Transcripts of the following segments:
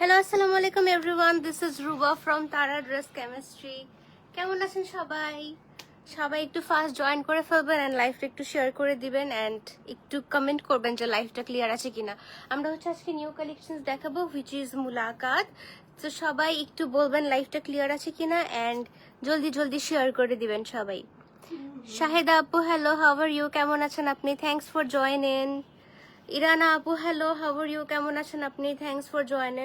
Hello আসসালামু আলাইকুম everyone, this is Ruba from তারা ড্রেস কেমিস্ট্রি। কেমন আছেন সবাই? সবাই একটু ফাস্ট জয়েন করে ফেলবেন অ্যান্ড লাইভটা একটু শেয়ার করে দিবেন অ্যান্ড একটু কমেন্ট করবেন যে লাইভটা ক্লিয়ার আছে কিনা। আমরা হচ্ছে আজকে নিউ কালেকশনস দেখাবো হুইচ ইজ মুলাকাত। তো সবাই একটু বলবেন লাইভটা ক্লিয়ার আছে কিনা অ্যান্ড জলদি জলদি শেয়ার করে দিবেন সবাই। শাহেদা আপু হ্যালো, হাউ আর ইউ? কেমন আছেন আপনি? Thanks for join. ইরানা আপু হ্যালো, হাউ আর ইউ? কেমন আছেন আপনি? Thanks for join.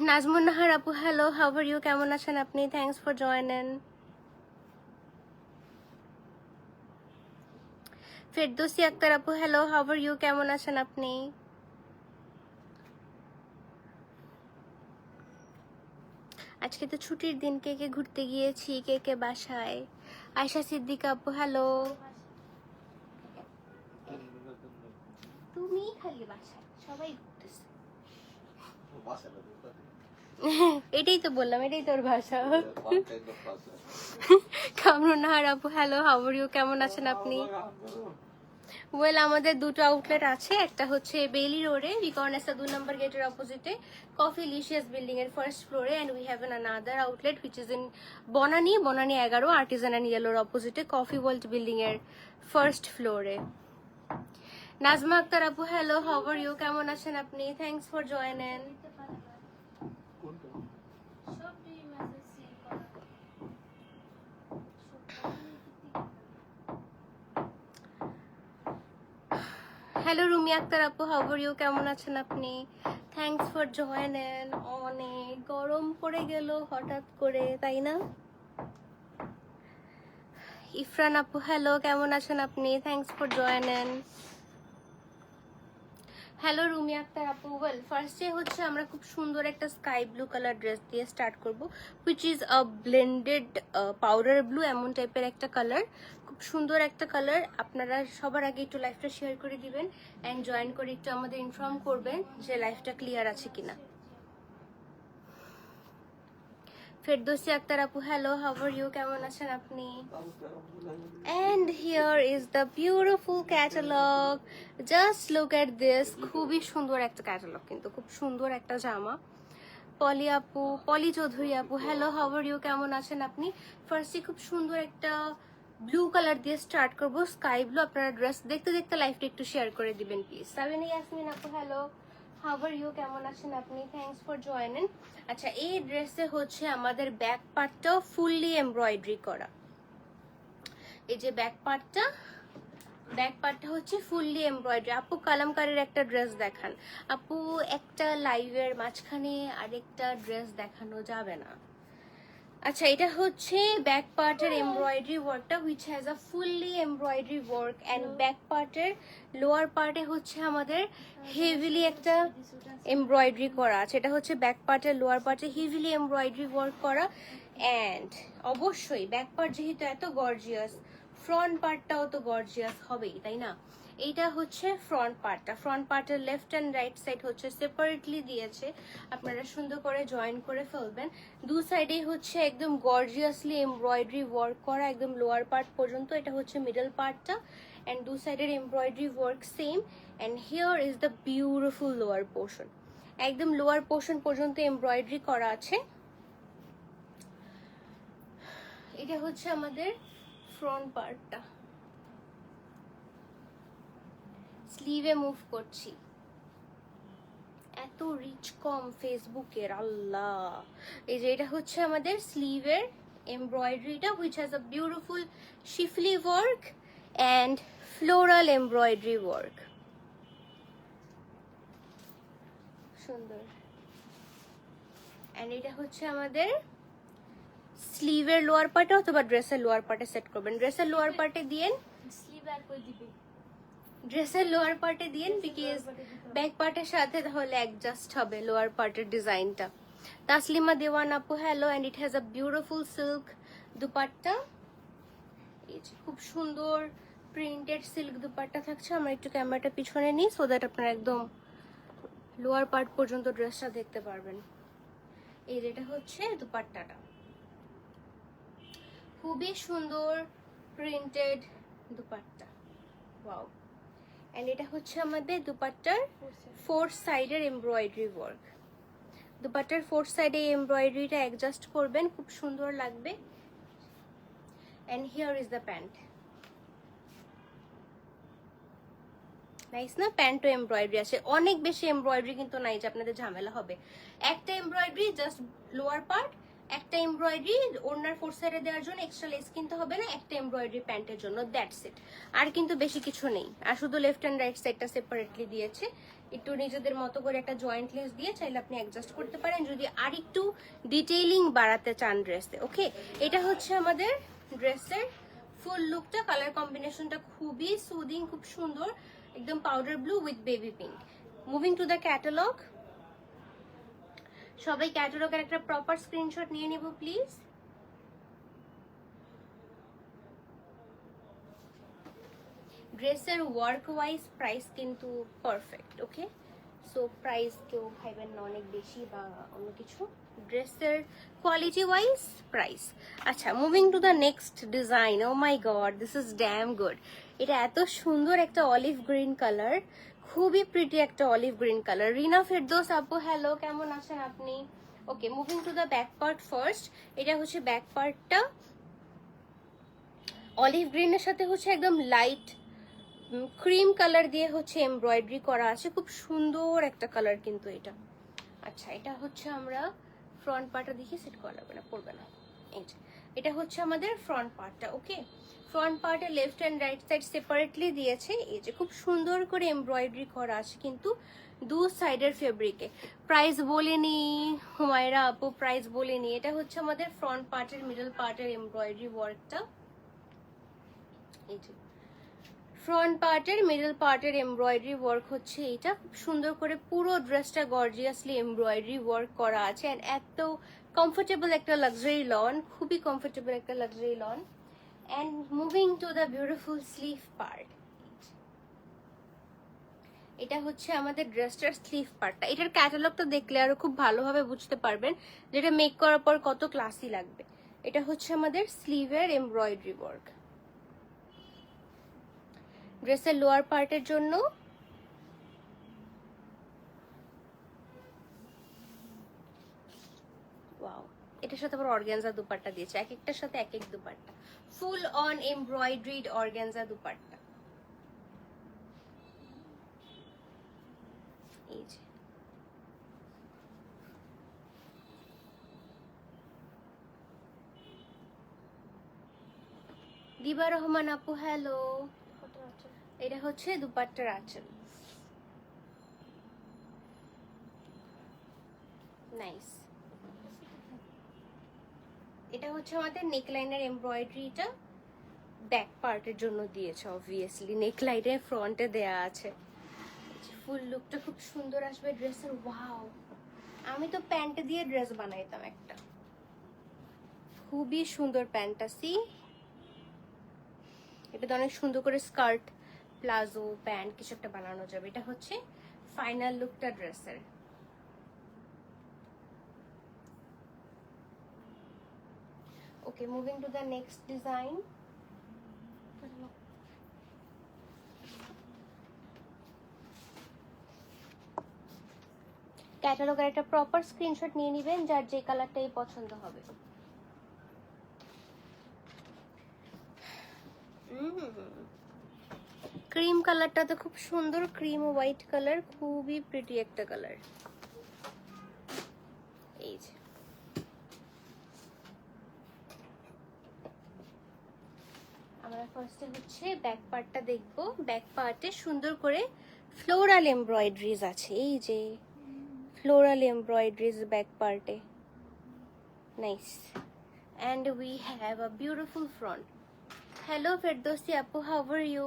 Nazmun Nahar আপু হ্যালো, হাউ আর ইউ? কেমন আছেন আপনি? Thanks for join. Ferdousi Akter আপু হ্যালো, হাউ আর ইউ? কেমন আছেন আপনি? আজকে তো ছুটির দিন, কে কে ঘুরতে গিয়েছি, কে কে বাসায়? আয়শা সিদ্দিকা আপু হ্যালো। তুমি খালি বাসায়, সবাই ঘুরতেছে। এটাই তো বললাম, এটাই তোর ভাষা। কামরুন নাহার আপু হ্যালো, হাউ আর ইউ? কেমন আছেন আপনি? ওয়েল, আমাদের দুটো আউটলেট আছে। একটা হচ্ছে বেইলি রোডে রিকর্নেসা 2 নম্বর গেটের অপোজিটে কফি লিশিয়াস বিল্ডিং এর ফার্স্ট ফ্লোরে, and we have another outlet which is in Banani 11 artisan and ইয়েলোর অপোজিটে কফি ওয়ার্ল্ড বিল্ডিং এর ফার্স্ট ফ্লোরে। নাজমা আক্তার আপু হ্যালো, হাউ আর ইউ? কেমন আছেন আপনি? Thanks for join. Hello Rumi Akter আপু, হাউ আর ইউ? কেমন আছেন আপনি? Thanks for join. অনেক গরম পড়ে গেল হঠাৎ করে, তাই না? ইফরান আপু হ্যালো, কেমন আছেন আপনি? Thanks for join. Hello Rumi Akter আপু। ওয়েল, ফার্স্টে হচ্ছে আমরা খুব সুন্দর একটা স্কাই ব্লু কালার ড্রেস দিয়ে স্টার্ট করব, which is a blended powder blue, এমন টাইপের একটা কালার, খুব সুন্দর একটা কালার। আপনারা সবার আগে একটু লাইভটা শেয়ার করে দিবেন অ্যান্ড জয়েন করে একটু আমাদের ইনফর্ম করবেন যে লাইভটা ক্লিয়ার আছে কিনা। ফেরদৌসি আক্তার আপু হ্যালো, হাউ আর ইউ? কেমন আছেন আপনি? And here is the beautiful catalog. Just look at this. খুবই সুন্দর একটা ক্যাটালগ, কিন্তু খুব সুন্দর একটা জামা। পলি আপু, পলি চৌধুরী আপু হ্যালো, হাউ আর ইউ? কেমন আছেন আপনি? ফার্স্টে খুব সুন্দর একটা ব্লু কালার দিয়ে স্টার্ট করব, স্কাই ব্লু। আপনারা ড্রেস দেখতে দেখতে লাইভটা একটু শেয়ার করে দিবেন প্লিজ। সাবিনা ইয়াসমিন আপু হ্যালো, হাউ আর ইউ? কেমন আছেন আপনি? Thanks for joining. আচ্ছা, এই ড্রেসে হচ্ছে আমাদের ব্যাক পার্টটাও ফুললি এমব্রয়ডারি করা। এই যে ব্যাক পার্টটা হচ্ছে ফুললি এমব্রয়ডারি। আপু কালামকারীর একটা ড্রেস দেখান। আপু, একটা লাইভের মাঝখানে আরেকটা ড্রেস দেখানো যাবে না। আচ্ছা, এটা হচ্ছে ব্যাক পার্টের এমব্রয়ডারি ওয়ার্কটা, which has a fully embroidery work, and back পার্টের লোয়ার পার্টে হচ্ছে আমাদের হেভিলি একটা এমব্রয়ডারি করা আছে। এটা হচ্ছে ব্যাক পার্টের লোয়ার পার্টে হেভিলি এমব্রয়ডারি ওয়ার্ক করা। অ্যান্ড অবশ্যই ব্যাক পার্ট যেহেতু এত গর্জিয়াস, ফ্রন্ট পার্টটাও তো গর্জিয়াস হবেই, তাই না? এইটা হচ্ছে ফ্রন্ট পার্টটা। ফ্রন্ট পার্টের লেফট অ্যান্ড রাইট সাইড হচ্ছে সেপারেটলি দিয়েছে, আপনারা সুন্দর করে জয়েন করে ফেলবেন। দু সাইডেই হচ্ছে একদম গর্জিয়াসলি এমব্রয়ডারি ওয়ার্ক করা, একদম লোয়ার পার্ট পর্যন্ত। এটা হচ্ছে মিডল পার্টটা, অ্যান্ড দু সাইডের embroidery work same. And here is the beautiful lower portion. একদম লোয়ার পোর্শন পর্যন্ত এমব্রয়ডারি করা আছে। এটা হচ্ছে আমাদের ফ্রন্ট পার্টটা। স্লিভে মুভ করছি। এত রিচ কম ফেসবুকের, আল্লাহ। এই যে এটা হচ্ছে আমাদের স্লিভের এমব্রয়ডারিটা, which has a beautiful schiffli work and floral embroidery work. সুন্দর। অ্যান্ড এটা হচ্ছে আমাদের স্লিভের লোয়ার পার্টে অথবা ড্রেসের লোয়ার পার্টে সেট করবেন। ড্রেসের লোয়ার পার্টে দিয়েন, স্লিভ আর কই দিবে? ড্রেসের লোয়ার পার্টে দিয়েন, বিকজ ব্যাক পার্টের সাথে তাহলে অ্যাডজাস্ট হবে লোয়ার পার্টের ডিজাইনটা। তাসলিমা দেওয়ান আপু hello, and it has a beautiful silk dupatta. এই যে খুব সুন্দর প্রিন্টেড সিল্ক দুপাট্টা থাকছে। আমরা একটু ক্যামেরাটা পিছনে নিই সো দ্যাট আপনারা একদম লোয়ার পার্ট পর্যন্ত ড্রেসটা দেখতে পারবেন। এই যেটা হচ্ছে দুপাট্টাটা, খুবই সুন্দর প্রিন্টেড দুপাট্টা। ওয়াও। এন্ড এটা হচ্ছে আমাদের দুপাট্টার 4 সাইডের এমব্রয়ডারি ওয়ার্ক। দুপাট্টার 4 সাইডে এমব্রয়ডারিটা অ্যাডজাস্ট করবেন, খুব সুন্দর লাগবে। And here is the pant. Nice না? প্যান্টও এমব্রয়ডারি আছে, অনেক বেশি এমব্রয়ডারি কিন্তু নাই যে আপনাদের ঝামেলা হবে। একটা এমব্রয়ডারি জাস্ট লোয়ার পার্ট, একটা এমব্রয়ডারি ওড়নার 4 সাইডে দেওয়ার জন্য এক্সট্রা লেস কিনতে হবে না, একটা এমব্রয়ডারি প্যান্টের জন্য, দ্যাটস ইট। আর কিন্তু বেশি কিছু নেই। আর শুধু লেফট অ্যান্ড রাইট সাইডটা সেপারেটলি দিয়েছে, একটু নিজেদের মতো করে একটা জয়েন্ট লেস দিয়ে চাইলে আপনি অ্যাডজাস্ট করতে পারেন যদি আর একটু ডিটেইলিং বাড়াতে চান ড্রেসে। ওকে, এটা হচ্ছে আমাদের ড্রেসের ফুল লুকটা। কালার কম্বিনেশনটা খুবই সুদিং, খুব সুন্দর, একদম powder blue with baby pink. Moving to the catalogue. সবাই ক্যাটালগের একটা প্রপার স্ক্রিনশট নিয়ে নিব প্লিজ। ড্রেসের ওয়ার্ক ওয়াইজ প্রাইস কিন্তু পারফেক্ট। ওকে, সো প্রাইস কেউ ভাইবেন না অনেক বেশি বা অন্য কিছু, ড্রেসের কোয়ালিটি ওয়াইজ প্রাইস। আচ্ছা, moving to the next design. Oh my god, this is damn good. এটা এত সুন্দর একটা অলিভ গ্রিন কালার, খুবই প্রিটি একটা olive green colour. Rina Ferdous আপু, হ্যালো, কেমন আছেন আপনি? Okay, moving to the back part first. এটা হচ্ছে ব্যাক পার্টটা অলিভ গ্রিনের সাথে হচ্ছে একদম লাইট ক্রিম কালার দিয়ে হচ্ছে এমব্রয়ডারি করা আছে, খুব সুন্দর একটা কালার কিন্তু এটা। আচ্ছা, এটা হচ্ছে আমরা ফ্রন্ট পার্টটা দেখি, সেট করা লাগবে না, পড়বে না। এই যে এটা হচ্ছে আমাদের ফ্রন্ট পার্টটা। ওকে, ফ্রন্ট পার্টে left and right side separately দিয়েছে, এই যে খুব সুন্দর করে এমব্রয়ডারি করা আছে কিন্তু দু সাইডের ফেব্রিকে। প্রাইস বলিনি হুমায়রা আপু, প্রাইস বলিনি। এটা হচ্ছে আমাদের ফ্রন্ট পার্টের মিডল পার্টের এমব্রয়ডারি ওয়ার্কটা। এই যে ফ্রন্ট পার্টের মিডল পার্টের এমব্রয়ডারি ওয়ার্ক হচ্ছে এইটা, খুব সুন্দর করে পুরো ড্রেসটা গর্জিয়াসলি এমব্রয়ডারি ওয়ার্ক করা আছে। এন্ড এত কমফোর্টেবল একটা লাক্সারি লন, খুবই কমফোর্টেবল একটা luxury lawn. And moving to the beautiful sleeve part. এটা হচ্ছে আমাদের ড্রেসটার স্লিভ পার্টটা। এটার ক্যাটালগটা দেখলে আরো খুব ভালোভাবে বুঝতে পারবেন যেটা মেক করার পর কত ক্লাসি লাগবে। এটা হচ্ছে আমাদের স্লিভের এমব্রয়ডারি ওয়ার্ক। ড্রেসের লোয়ার পার্টের জন্য ওয়াও, এটার সাথে আবার অর্গানজা দুপাট্টা দিয়েছে, এক একটার সাথে এক এক dupatta, full on embroidered organza dupatta. এই যে দিবা রহমান আপু, হ্যালো। এটা হচ্ছে দুপাট্টার আঁচল। নাইস। এটা হচ্ছে আমাদের নেকলাইনের এমব্রয়ডারিটা ব্যাক পার্টের জন্য দিয়েছে, অবভিয়াসলি নেকলাইনের ফ্রন্টে দেয়া আছে। ফুল লুকটা খুব সুন্দর আসবে ড্রেসের। ওয়াও, আমি তো প্যান্ট দিয়ে ড্রেস বানাইতাম একটা, খুবই সুন্দর প্যান্টটা। সি, এটা অনেক সুন্দর করে স্কার্ট, প্লাজো, প্যান্ট কিছু একটা বানানো যাবে। এটা হচ্ছে ফাইনাল লুকটা ড্রেসের। Okay, moving to the next design. ক্যাটালগের একটা প্রপার স্ক্রিনশট নিয়ে নেবেন যার যে কালারটাই পছন্দ হবে। ক্রিম কালারটা তো খুব সুন্দর, ক্রিম হোয়াইট কালার, খুবই প্রিটি একটা কালার। এই যে আমরা ফার্স্টে হচ্ছে ব্যাক পার্টটা দেখবো। ব্যাক পার্টে সুন্দর করে ফ্লোরাল এমব্রয়ডারিজ আছে, এই যে ফ্লোরাল এমব্রয়ডারিজ ব্যাক পার্টে। Nice. And we have a beautiful front. Hello Ferdousi আপু, হাউ আর ইউ?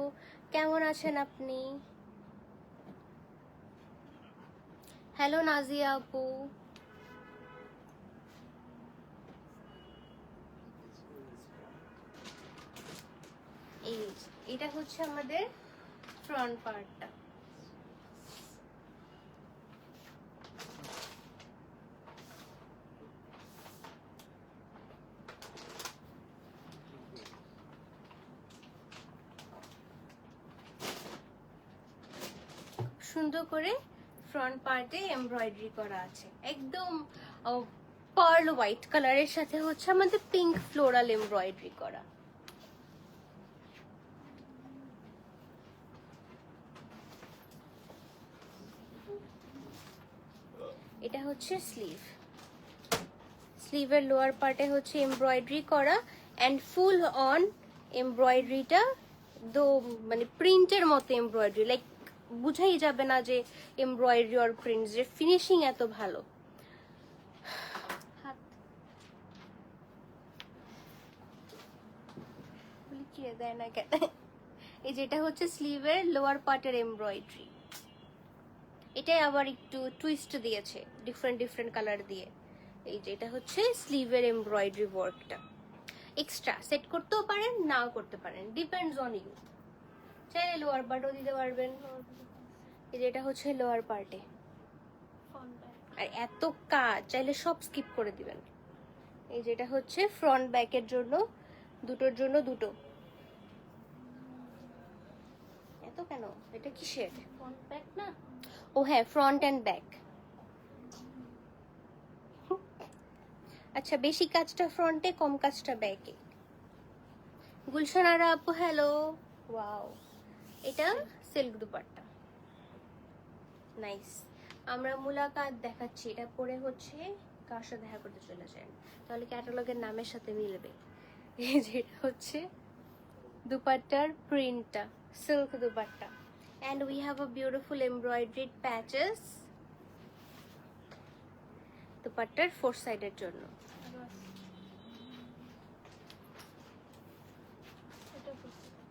কেমন আছেন আপনি? হ্যালো নাজিয়া আপু। এটা হচ্ছে আমাদের ফ্রন্ট পার্টটা। সুন্দর করে ফ্রন্ট পার্টে এমব্রয়ডারি করা আছে, একদম পার্ল হোয়াইট কালারের সাথে হচ্ছে আমাদের পিঙ্ক ফ্লোরাল এমব্রয়ডারি করা। এটা হচ্ছে স্লিভ, স্লিভের লোয়ার পার্টে হচ্ছে এমব্রয়ডারি করা অ্যান্ড ফুল অন এমব্রয়ডারিটা মানে প্রিন্টের মতো এমব্রয়ডারি, লাইক বুঝাই যাবে না যে এমব্রয়ডারি আর প্রিন্ট, যে ফিনিশিং এত ভালো। দেয় না কেন, এই যেটা হচ্ছে স্লিভের লোয়ার পার্টের এমব্রয়ডারি, এটাই আবার একটু টুইস্ট দিয়েছে ডিফারেন্ট ডিফারেন্ট কালার দিয়ে। এই যে এটা হচ্ছে স্লিভের এমব্রয়ডারি ওয়ার্কটা, এক্সট্রা সেট করতেও পারেন নাও করতে পারেন, ডিপেন্ডস অন ইউ। চাইলে লোয়ার পার্টও দিতে পারবেন। এই যে এটা হচ্ছে লোয়ার পার্টে, আর এত কাজ চাইলে সব স্কিপ করে দিবেন। এই যেটা হচ্ছে ফ্রন্ট ব্যাকের জন্য, দুটোর জন্য দুটো। এত কেন, এটা কিসের? ফ্রন্ট ব্যাক না? ও হ্যাঁ, ফ্রন্ট অ্যান্ড ব্যাক। আচ্ছা, বেশি কাজটা ফ্রন্টে, কম কাজটা ব্যাকে। গুলশান আরা আপু হ্যালো, ওয়াও, এটা সিল্ক দুপাট্টা, নাইস। আমরা মুলাকাত দেখাচ্ছি, এটা পরে হচ্ছে কার সাথে দেখা করতে চলে যান, তাহলে ক্যাটালগের নামের সাথে মিলবে। এই যেটা হচ্ছে দুপাট্টার প্রিন্টটা, silk dupatta, and we have a beautiful embroidered patches দুপাট্টার ফোর সাইডের জন্য।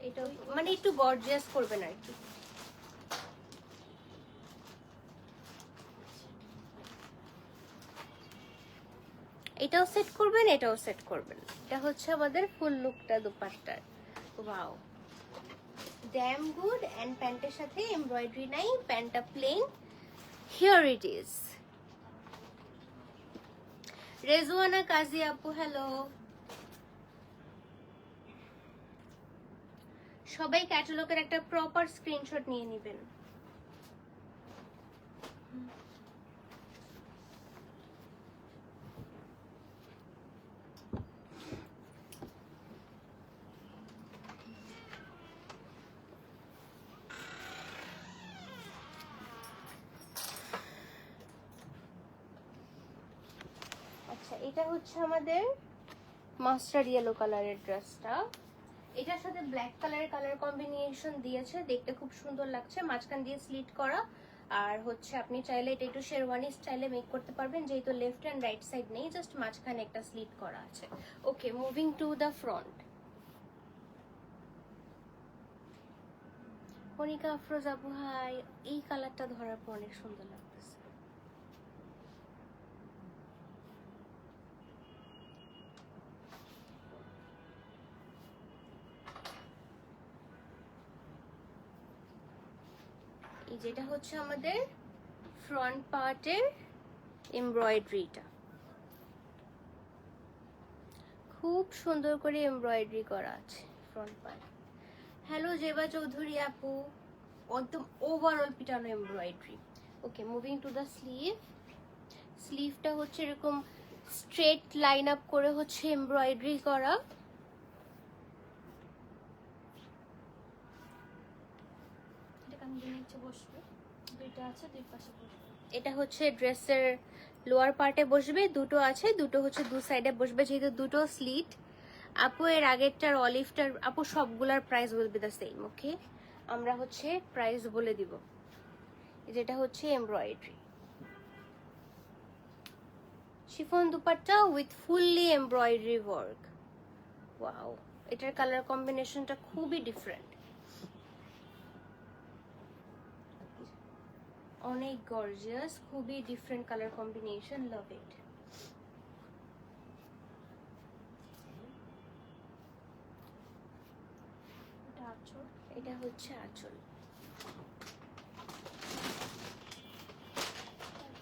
এটা মানে একটু গর্জিয়াস করবেন আর কি। এটাও সেট করবেন, এটাও সেট করবেন। এটা হচ্ছে আমাদের ফুল লুকটা দুপাট্টার। Wow, damn good. এন্ড প্যান্টের সাথে এমব্রয়ডারি নাই, প্যান্টটা plain. Here it is. Rezwana Kazi আপু হ্যালো। সবাই ক্যাটালগের একটা প্রপার স্ক্রিনশট নিয়ে নেবেন। আচ্ছা, এটা হচ্ছে আমাদের মাস্টার্ড ইয়েলো কালারের ড্রেসটা। এটার সাথে ব্ল্যাক কালারের কালার কম্বিনেশন দিয়েছে, দেখতে খুব সুন্দর লাগছে, মাঝখান দিয়ে স্লিট করা। আর হচ্ছে আপনি চাইলে এটা একটু শেরওয়ানি স্টাইলে মেক করতে পারবেন, যেহেতু লেফট অ্যান্ড রাইট সাইড নেই, জাস্ট মাঝখানে একটা স্লিট করা আছে। Okay, moving to the front. Konika Afroz আপু হাই। এই কালারটা ধরার পর অনেক সুন্দর লাগতেছে। এই যেটা হচ্ছে আমাদের ফ্রন্ট পার্টের এমব্রয়ডারিটা, খুব সুন্দর করে এমব্রয়ডারি করা আছে front part. Hello Zeba Chowdhury আপু, একদম ওভারঅল পিটানো embroidery. Okay, moving to the sleeve. স্লিভটা হচ্ছে এরকম স্ট্রেট লাইন আপ করে হচ্ছে এমব্রয়ডারি করা। এটা হচ্ছে ড্রেসের লোয়ার পার্টে বসবে, দুটো আছে, দুটো হচ্ছে দু সাইডে বসবে, যেহেতু দুটো স্লিট। আপু এর আগেরটার অলিভটার আপু সবগুলার প্রাইস বলবে দ্য সেম। ওকে, আমরা হচ্ছে প্রাইস বলে দিব। যেটা হচ্ছে embroidery chiffon dupatta with fully embroidery work. Wow, এটার কালার কম্বিনেশনটা খুবই ডিফারেন্ট, অনেক গর্জিয়াস, খুবই ডিফারেন্ট কালার কম্বিনেশন, লাভ ইট। এটা হচ্ছে আঁচল।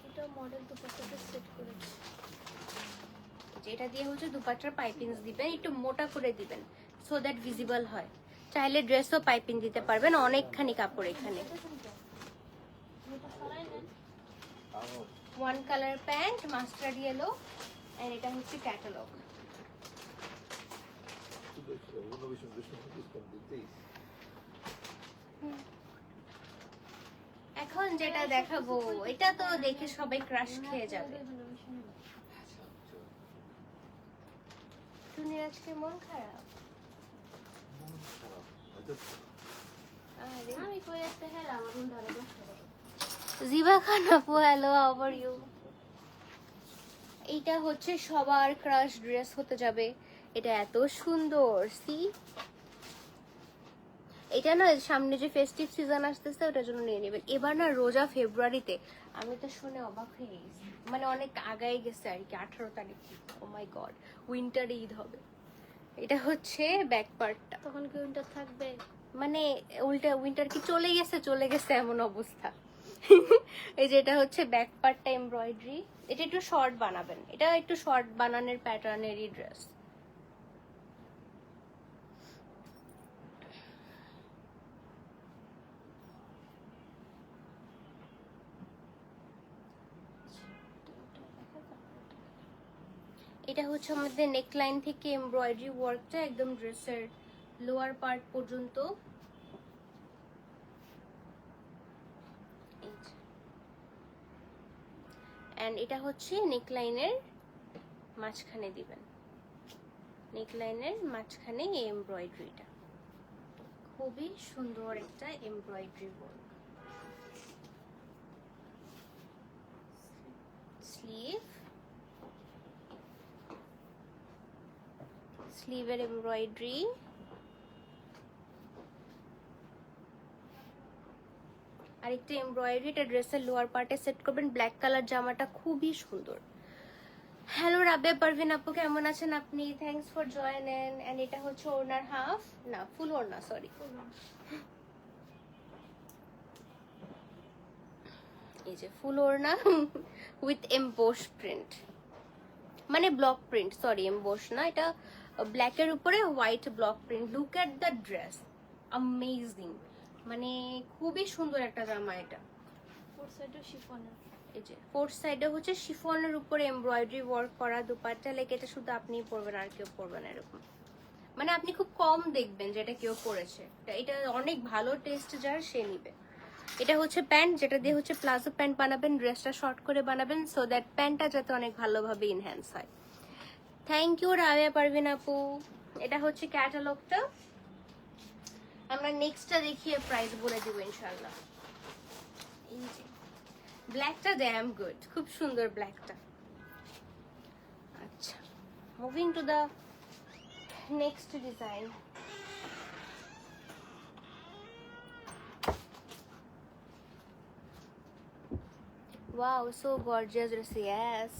এটা মডেল দুপাট্টাটা সেট করেছে, যেটা দিয়ে হচ্ছে দুপাট্টার পাইপিংস দিবেন, একটু মোটা করে দিবেন সো দ্যাট ভিজিবল হয়। চাইলে ড্রেসও পাইপিং দিতে পারবেন, অনেকখানি কাপড় এখানে। One colour pant mustard yellow, and এটা হচ্ছে ক্যাটালগ। এখন যেটা দেখাবো এটা তো দেখে সবাই ক্রাশ খেয়ে যাবে। তুমি আজকে মন খারাপ? আরে আমি কই একটা হেলা আমার মন ধরে বসে। জিবা খান আপু, হ্যালো, হাউ আর ইউ? এইটা হচ্ছে সবার ক্রাশ ড্রেস হতে যাবে। এটা এত সুন্দর, সি। এটা না সামনে যে ফেস্টিভ সিজন আসতেছে ওটার জন্য নিয়ে নেবেন। এবার না রোজা ফেব্রুয়ারিতে, আমি তো শুনে অবাক হয়ে গেছি, মানে অনেক আগাই গেছে আর কি, 18 তারিখ। ও মাই গড, উইন্টার ঈদ হবে। এটা হচ্ছে ব্যাক পার্টটা। তখন কি উইন্টার থাকবে? মানে উল্টা উইন্টার কি চলে গেছে, চলে গেছে এমন অবস্থা। এই যে এটা হচ্ছে ব্যাক পার্টটা এমব্রয়ডারি। এটা একটু শর্ট বানাবেন, এটা একটু শর্ট বানানোর প্যাটার্নেরই ড্রেস। এটা হচ্ছে আমাদের নেকলাইন থেকে এমব্রয়ডারি ওয়ার্কটা একদম ড্রেসের লোয়ার পার্ট পর্যন্ত। এন্ড এটা হচ্ছে নেকলাইনের মাঝখানে দিবেন, নেকলাইনের মাঝখানে এই এমব্রয়ডারিটা। খুবই সুন্দর একটা এমব্রয়ডারি ওয়ার্ক। স্লিভ, স্লিভের এমব্রয়ডারি। আরেকটা এমব্রয়ডারি, এটা ড্রেসের লোয়ার পার্টে সেট করবেন। ব্ল্যাক কালার জামাটা খুবই সুন্দর। হ্যালো রাবিয়া পারভিন আপু, কেমন আছেন আপনি? Thanks for joining. এন্ড এটা হচ্ছে ওড়নার হাফ, না ফুল ওড়না, সরি। এই যে ফুল ওড়না উইথ এমবোস প্রিন্ট, মানে ব্লক প্রিন্ট, সরি এমবোস না, এটা ব্ল্যাকের উপরে white block print. Look at the dress, amazing, মানে খুবই সুন্দর একটা জামা এটা। ফোর সাইডে শিফনের। এই যে ফোর সাইডে হচ্ছে শিফনের উপরে এমব্রয়ডারি ওয়ার্ক করা দুপাট্টা। লাইক এটা শুধু আপনিই পরবেন, আর কেউ পরবে না এরকম। মানে আপনি খুব কম দেখবেন যেটা কেউ পরেছে। এটা অনেক ভালো টেস্ট যার, সে নিবে। এটা হচ্ছে প্যান্ট, যেটা দিয়ে হচ্ছে প্লাজো প্যান্ট বানাবেন, ড্রেসটা শর্ট করে বানাবেন, সো দ্যাট প্যান্টটা যাতে অনেক ভালোভাবে ইনহ্যান্স হয়। থ্যাংক ইউ রাবিয়া পারভিন আপু। এটা হচ্ছে ক্যাটালগটা। আমরা নেক্সটটা দেখিয়ে প্রাইস বলে দিব ইনশাআল্লাহ। এই যে ব্ল্যাকটা ড্যাম গুড, খুব সুন্দর ব্ল্যাকটা। আচ্ছা, moving to the next design. Wow, so gorgeous dress, yes.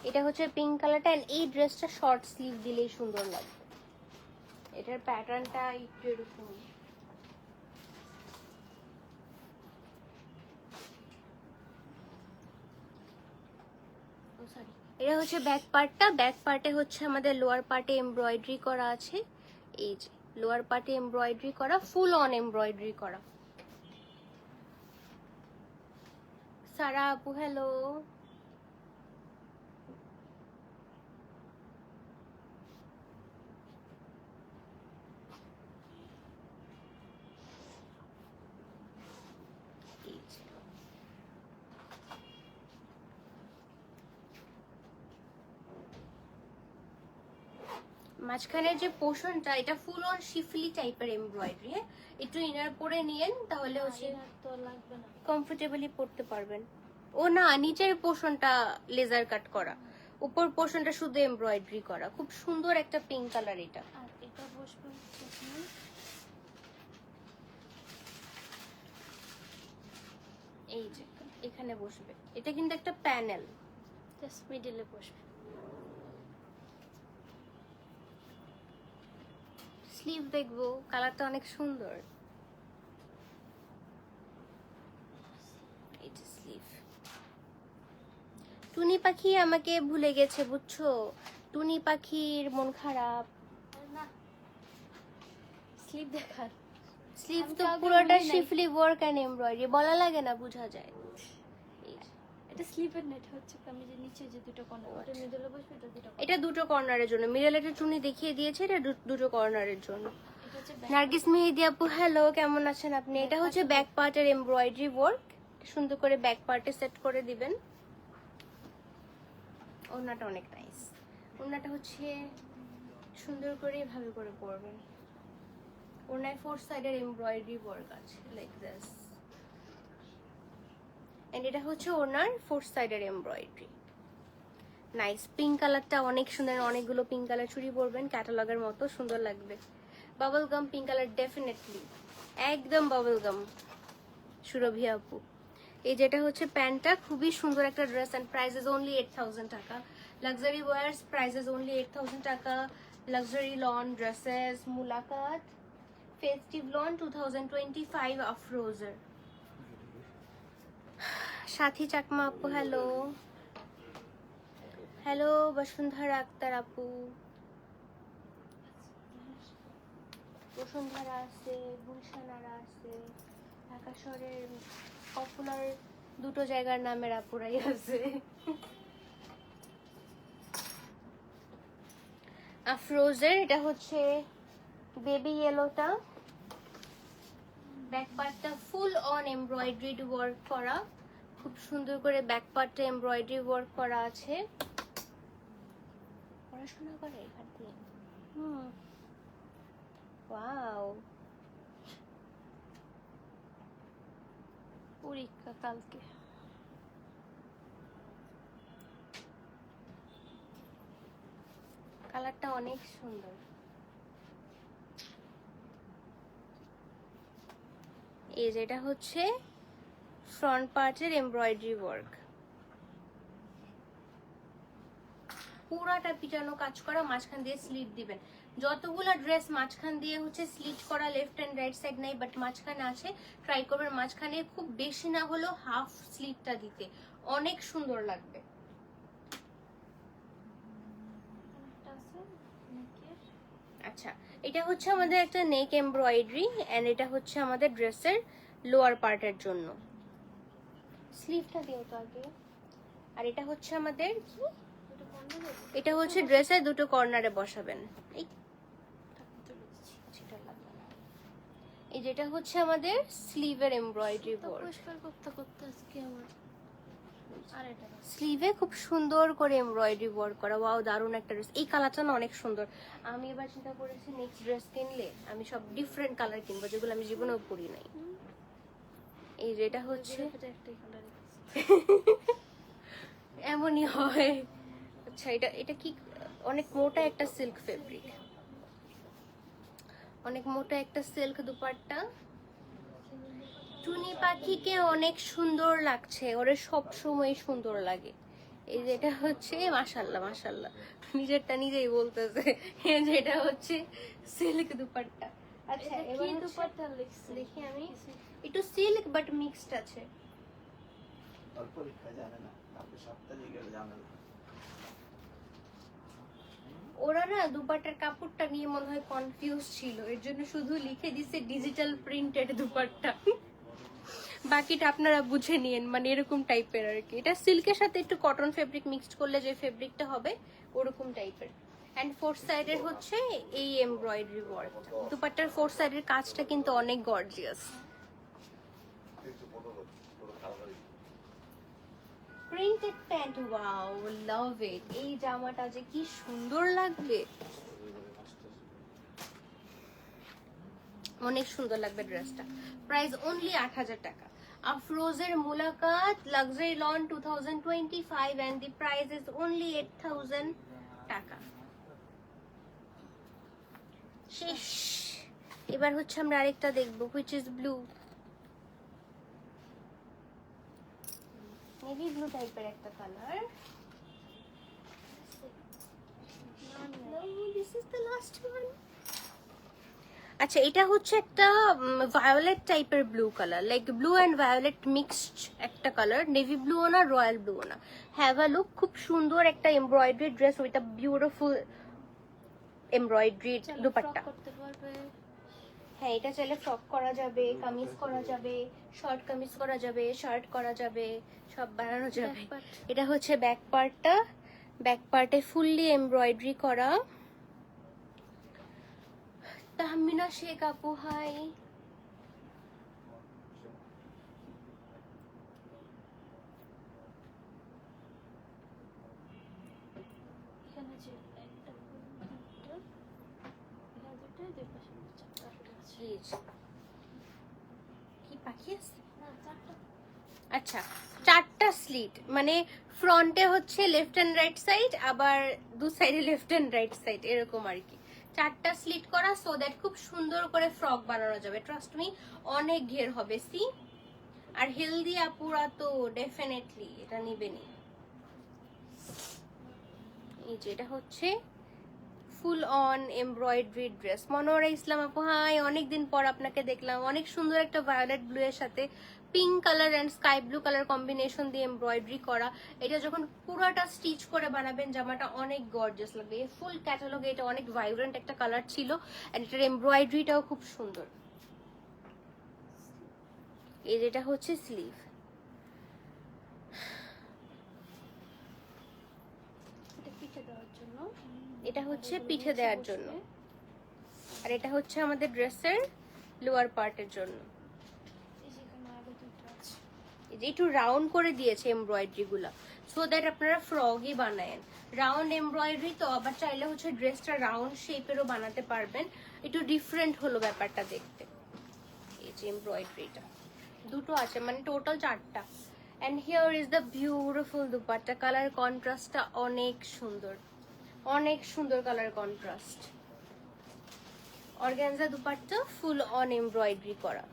এটা হচ্ছে পিঙ্ক কালারটা, এন্ড এই ড্রেসটা শর্ট স্লিভ দিলেই সুন্দর লাগবে। এটার প্যাটার্নটা একটু এরকম। এটা হচ্ছে ব্যাক পার্টটা। ব্যাক পার্টে হচ্ছে আমাদের লোয়ার পার্টে এমব্রয়ডারি করা আছে। এই যে লোয়ার পার্টে এমব্রয়ডারি করা, ফুল অন এমব্রয়ডারি করা। সারা আপু, হ্যালো। মাঝখানের যে পোর্শনটা, এটা ফুল অন শিফলি টাইপের এমব্রয়ডারি। একটু ইনার পরে নিয়েন, তাহলে হচ্ছে তো লাগবে না, কমফোর্টেবলি পরতে পারবেন। ও না, নিচের পোর্শনটা লেজার কাট করা, উপর পোর্শনটা শুধু এমব্রয়ডারি করা। খুব সুন্দর একটা পিঙ্ক কালার এটা। আর এটা বসবে এই যে এখানে বসবে, এটা কিন্তু একটা প্যানেল, জাস্ট মিডলে বসবে। স্লিভ দেখবো, কালারটা অনেক সুন্দর। এই যে স্লিভ। টুনি পাখি আমাকে ভুলে গেছে, বুঝছো? টুনি পাখির মন খারাপ। না, স্লিপ দেখার। স্লিভ তো পুরোটা শিফলি ওয়ার্ক এন্ড এমব্রয়ডারি, বলা লাগে না, বোঝা যায়। এটা স্লিপের নেট হচ্ছে কামিজের নিচে যে দুটো কর্নার ওটা মিডলে বসবে, এটা দুটো এটা দুটো কর্নারের জন্য, মিডল একটা চুনি দেখিয়ে দিয়েছে, এটা দুটো কর্নারের জন্য। এটা হচ্ছে নার্গিস মেহেদি আপু হ্যালো, কেমন আছেন আপনি? এটা হচ্ছে ব্যাক পার্টের এমব্রয়ডারি ওয়ার্ক, সুন্দর করে ব্যাক পার্টে সেট করে দিবেন। ওড়নাটা অনেক নাইস, ওড়নাটা হচ্ছে সুন্দর করে এভাবে করে পরবেন। ওড়নায় 4 সাইডের এমব্রয়ডারি ওয়ার্ক আছে লাইক দিস, এন্ড এটা হচ্ছে ওড়নার 4 সাইডের এমব্রয়ডারি। নাইস, পিঙ্ক কালারটা অনেক সুন্দর, অনেকগুলো পিঙ্ক কালার চুড়ি পরবেন ক্যাটালগের মতো সুন্দর লাগবে। Bubble gum pink colour, definitely একদম বাবল গাম সুরভি আপু। এই যেটা হচ্ছে প্যান্টটা, খুবই সুন্দর একটা dress and price is only 8000 টাকা। Luxury wears price is only 8000 টাকা। Luxury lawn dresses, Mulaqat festive lawn 2025 আফরোজার। সাথী চাকমা আপু হ্যালো, হ্যালো বসুন্ধরা আক্তার আপু, বসুন্ধরা আছে, গুলশানারা আছে, ঢাকা শহরের পপুলার দুটো জায়গার নামের আপুরাই আছে। আফরোজের এটা হচ্ছে বেবি ইয়েলোটা, ব্যাক পার্টটা ফুল অন এমব্রয়ডারিড ওয়ার্ক করা, খুব সুন্দর করে ব্যাক পার্টটা এমব্রয়ডারি ওয়ার্ক করা আছে। পড়াশোনা করে এখান দিয়ে, ওয়াও, পরীক্ষা কালকে। কালারটা অনেক সুন্দর। এই যেটা হচ্ছে ফ্রন্ট পার্টের এমব্রয়ডারি ওয়ার্ক, পুরাটা পিটানো কাজ করা, মাঝখান দিয়ে স্লিট দিবেন। যতগুলো ড্রেস মাঝখান দিয়ে হচ্ছে স্লিট করা, লেফট এন্ড রাইট সাইড নাই, বাট মাঝখানে আছে, ট্রাই করবেন মাঝখানে খুব বেশি না হলেও হাফ স্লিটটা দিতে, অনেক সুন্দর লাগবে। আচ্ছা, এটা হচ্ছে আমাদের একটা নেক এমব্রয়ডারি এন্ড এটা হচ্ছে আমাদের ড্রেসের লোয়ার পার্টের জন্য। স্লিভটা দিও তো আগে। আর এটা হচ্ছে আমাদের কি, এটা হচ্ছে ড্রেসের দুটো কর্নারে বসাবেন। এই এই যেটা হচ্ছে আমাদের স্লিভের এমব্রয়ডারি ওয়ার্ক, পরিষ্কার করতে করতে আজকে আমার আর এটা স্লিভে খুব সুন্দর করে এমব্রয়ডারি ওয়ার্ক করা। ওয়াও, দারুণ একটা ড্রেস। এই কালারটা না অনেক সুন্দর। আমি এবার চিন্তা করেছি নেক্সট ড্রেস কিনলে আমি সব ডিফারেন্ট কালার কিনবো, যেগুলো আমি জীবনেও পরি নাই। এই যেটা হচ্ছে একটাই কালার এমনই হয়। আচ্ছা, এটা এটা কি, অনেক মোটা একটা সিল্ক ফেব্রিক, অনেক মোটা একটা সিল্ক দুপাট্টা। টুনি পাখিকে অনেক সুন্দর লাগছে, ওরে সব সময় সুন্দর লাগে। এই যেটা হচ্ছে মাশাআল্লাহ মাশাআল্লাহ, নিজেরটা নিজেই বলতেছে। যেটা হচ্ছে সিল্ক দুপাট্টা। আচ্ছা, এবার কি হচ্ছে- দুপাট্টা লিখছে দেখি আমি, একটু সিল্ক বাট মিক্সড আছে। পরীক্ষা জানে না, আপনি সপ্তাহে গেলে জানেন। ওরা না দুপাট্টার কাপড়টা নিয়ে মনে হয় কনফিউজ ছিল, এর জন্য শুধু লিখে দিছে ডিজিটাল প্রিন্টেড দুপাট্টা। বাকিটা আপনারা বুঝে নিয়েন, মানে এরকম টাইপের আর কি। এটা সিল্কের সাথে একটু কটন ফেব্রিক মিক্সড করলে যে ফেব্রিকটা হবে ওরকম টাইপের। এন্ড ফোর সাইডের হচ্ছে এই এমব্রয়ডারি ওয়ার্ক। দুপাট্টার ফোর সাইডের কাজটা কিন্তু অনেক গর্জিয়াস। প্রিন্টেড প্যান্ট, ওয়াও, লাভ ইট। এই জামাটা যে কি সুন্দর লাগবে, অনেক সুন্দর লাগবে ড্রেসটা। প্রাইস অনলি 8000 টাকা। আফরোজের মুলাকাত luxury lawn 2025 and the price is only 8000 টাকা। শেষ। এবার হচ্ছে আমরা আরেকটা দেখবো, which is blue, navy blue টাইপের একটা colour. No, this is the last one. আচ্ছা, এটা হচ্ছে একটা ভায়োলেট টাইপের blue colour, like blue and violet mixed একটা কালার, নেভি ব্লু না রয়্যাল ব্লু না। হ্যাভ আ লুক, খুব সুন্দর একটা embroidery dress with a beautiful embroidery dupatta. করতে পারবে। হ্যাঁ, এটা চাইলে ফ্রক করা যাবে, কামিজ করা যাবে, শর্ট কামিজ করা যাবে, শার্ট করা যাবে, সব বানানো যাবে। Back part। এটা হচ্ছে ব্যাক পার্টটা, ব্যাক পার্টে ফুললি এমব্রয়ডারি করা। তাহমিনা শেখ আপু হাই। এখানে যে একটা দুটো, এখানে দুটো, দুই পাশে চারটা আছে। এই যে। কি পাখি আছে? না, চারটা। আচ্ছা, 4টা স্লিট, মানে ফ্রন্টে হচ্ছে লেফট এন্ড রাইট সাইড, আবার দু সাইডে লেফট এন্ড রাইট সাইড, এরকম আর কি। 4টা স্লিট করা, সো দ্যাট খুব সুন্দর করে ফ্রক বানানো যাবে। ট্রাস্ট মি, অনেক ঘের হবে। সি, আর হেলদি আপুরা তো ডেফিনেটলি এটা নিবেনি। এই যে এটা হচ্ছে full on embroidery dress. Monowara Islam আপু হাই, অনেকদিন পর আপনাকে দেখলাম। অনেক সুন্দর একটা ভায়োলেট ব্লু এর সাথে pink colour and sky blue colour combination দিয়ে এমব্রয়ডারি করা। এটা যখন পুরোটা স্টিচ করে বানাবেন জামাটা অনেক গর্জিয়াস লাগবে। এই ফুল ক্যাটালগে এটা অনেক ভাইব্রেন্ট একটা কালার ছিল, এন্ড এটার এমব্রয়ডারিটাও খুব সুন্দর। এই যেটা হচ্ছে স্লিভ। এটা পিঠে দেওয়ার জন্য। এটা হচ্ছে পিঠে দেওয়ার জন্য, আর এটা হচ্ছে আমাদের ড্রেসের লোয়ার পার্টের জন্য। এই যে এখানে আরো দুটো আছে। এই যে একটু রাউন্ড করে দিয়েছে এমব্রয়ডারি গুলা, সো দ্যাট আপনারা ফ্রগই বানায়েন। রাউন্ড এমব্রয়ডারি তো, আবার চাইলে হচ্ছে ড্রেসটা রাউন্ড শেপেরও বানাতে পারবেন। একটু ডিফারেন্ট হলো ব্যাপারটা দেখতে। এই যে এমব্রয়ডারিটা দুটো আছে, মানে টোটাল 4টা। And here is the beautiful dupatta. Colour কন্ট্রাস্টটা অনেক সুন্দর, অনেক সুন্দর colour contrast. Organza dupatta full on embroidery করা।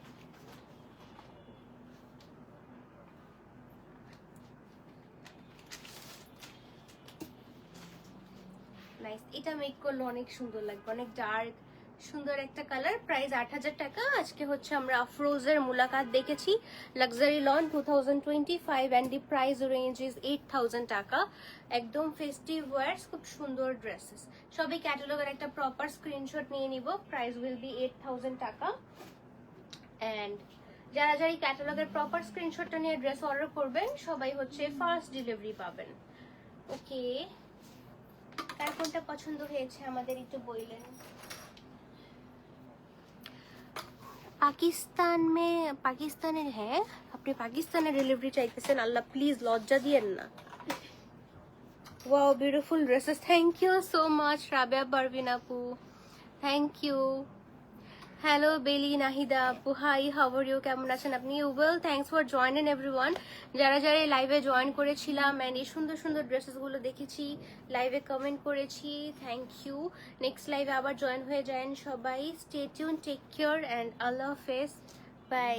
নাইস, এটা মেক করলে অনেক সুন্দর লাগবে, অনেক ডার্ক সুন্দর একটা কালার। প্রাইস 8000 টাকা। আজকে হচ্ছে আমরা আফরোজের মুলাকাত দেখেছি, luxury lawn 2025, and the price range is 8000 taka. একদম ফেস্টিভ ওয়্যার্স, খুব সুন্দর ড্রেসেস। সবই ক্যাটালগের একটা প্রপার স্ক্রিনশট নিয়ে নিব। প্রাইস উইল বি 8000 টাকা। এন্ড যারা যারা এই ক্যাটালগের প্রপার স্ক্রিনশটটা নিয়ে ড্রেস অর্ডার করবেন সবাই হচ্ছে ফার্স্ট ডেলিভারি পাবেন। ওকে, কার কোনটা পছন্দ হয়েছে আমাদের একটু বললেন। পাকিস্তানের, হ্যাঁ আপনি পাকিস্তানের ডেলিভারি চাইতেছেন? আল্লাহ প্লিজ লজ্জা দিয়েন না। Wow, beautiful dresses. Thank you so much Rabia Parvin আপু, থ্যাংক ইউ। হ্যালো বেলি নাহিদা আপু হাই, হাউ আর ইউ, কেমন আছেন আপনি? Well, thanks for joining everyone. যারা যারা এই লাইভে জয়েন করেছিলাম এন্ড এই সুন্দর সুন্দর ড্রেসেসগুলো দেখেছি, লাইভে কমেন্ট করেছি, থ্যাংক ইউ। নেক্সট লাইভে আবার জয়েন হয়ে যান সবাই। Stay tune, take care and আল্লাহ হাফেজ, বাই।